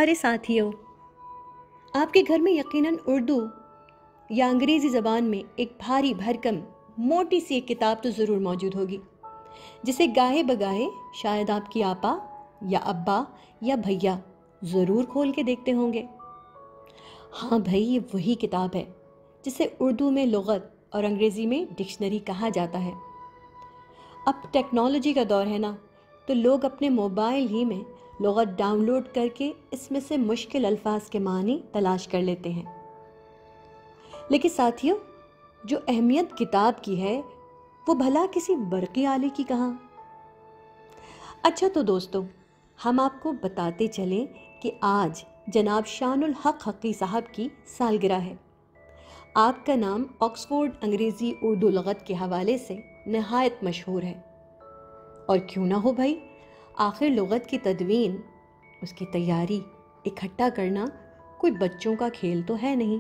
प्यारे साथियों, आपके घर में यकीनन उर्दू या अंग्रेज़ी ज़बान में एक भारी भरकम मोटी सी एक किताब तो ज़रूर मौजूद होगी, जिसे गाहे बगाहे शायद आपकी आपा या अब्बा या भैया ज़रूर खोल के देखते होंगे। हाँ भाई, ये वही किताब है जिसे उर्दू में लुग़त और अंग्रेज़ी में डिक्शनरी कहा जाता है। अब टेक्नोलॉजी का दौर है ना, तो लोग अपने मोबाइल ही में लुग़त डाउनलोड करके इसमें से मुश्किल अल्फाज के मानी तलाश कर लेते हैं। लेकिन साथियों, जो अहमियत किताब की है वो भला किसी बरक़ी आले की कहाँ। अच्छा तो दोस्तों, हम आपको बताते चलें कि आज जनाब शानुल हक हक़ी साहब की सालगिरह है। आपका नाम ऑक्सफोर्ड अंग्रेज़ी उर्दू लुग़त के हवाले से नहायत मशहूर है। और क्यों ना हो भाई, आखिर लुग़त की तदवीन, उसकी तैयारी, इकट्ठा करना कोई बच्चों का खेल तो है नहीं।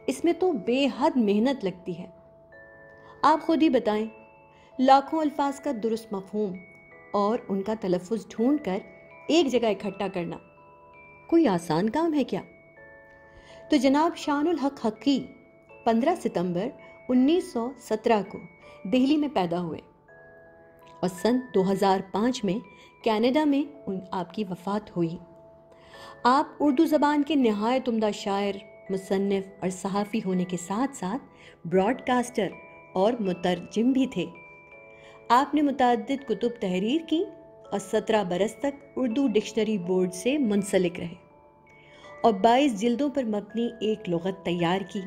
इसमें तो बेहद मेहनत लगती है। आप खुद ही बताएं, लाखों अल्फाज का दुरुस्त मफ़हूम और उनका तलफ़्फ़ुज़ ढूंढ कर एक जगह इकट्ठा करना कोई आसान काम है क्या? तो जनाब शानुल हक हक़ी 15 सितंबर 1917 को दिल्ली में पैदा हुए और सन 2005 में कनाडा में आपकी वफ़ात हुई। आप उर्दू ज़बान के नहायत उम्दा शायर, मुसन्निफ़ और सहाफ़ी होने के साथ साथ ब्रॉडकास्टर और मुतरजिम भी थे। आपने मुतअद्दिद कुतुब तहरीर की और 17 बरस तक उर्दू डिक्शनरी बोर्ड से मुंसलिक रहे और 22 जिल्दों पर मबनी एक लुग़त तैयार की।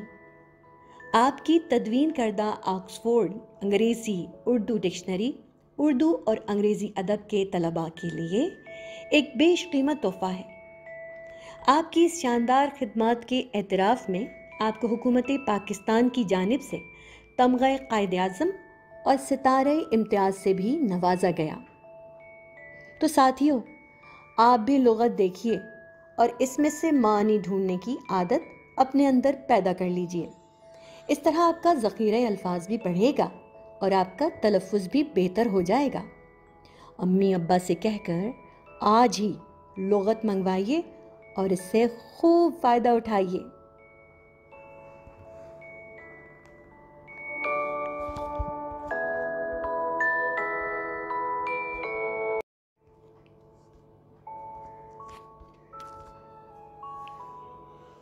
आपकी तदवीन करदा ऑक्सफोर्ड अंग्रेज़ी उर्दू डिक्शनरी उर्दू और अंग्रेज़ी अदब के तलबा के लिए एक बेशकीमत तोहफ़ा है। आपकी इस शानदार खिदमत के एतराफ़ में आपको हुकूमत पाकिस्तान की जानिब से तमग़े क़ायद-ए-आज़म और सितारे इम्तियाज़ से भी नवाजा गया। तो साथियों, आप भी लुग़त देखिए और इसमें से मानी ढूंढने की आदत अपने अंदर पैदा कर लीजिए। इस तरह आपका ज़ख़ीरा अल्फाज भी बढ़ेगा और आपका तलफ़्फ़ुज़ भी बेहतर हो जाएगा। अम्मी अब्बा से कहकर आज ही लुग़त मंगवाइए और इससे खूब फ़ायदा उठाइए।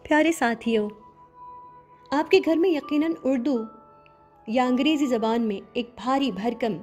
प्यारे साथियों, आपके घर में यकीनन उर्दू या अंग्रेज़ी ज़बान में एक भारी भरकम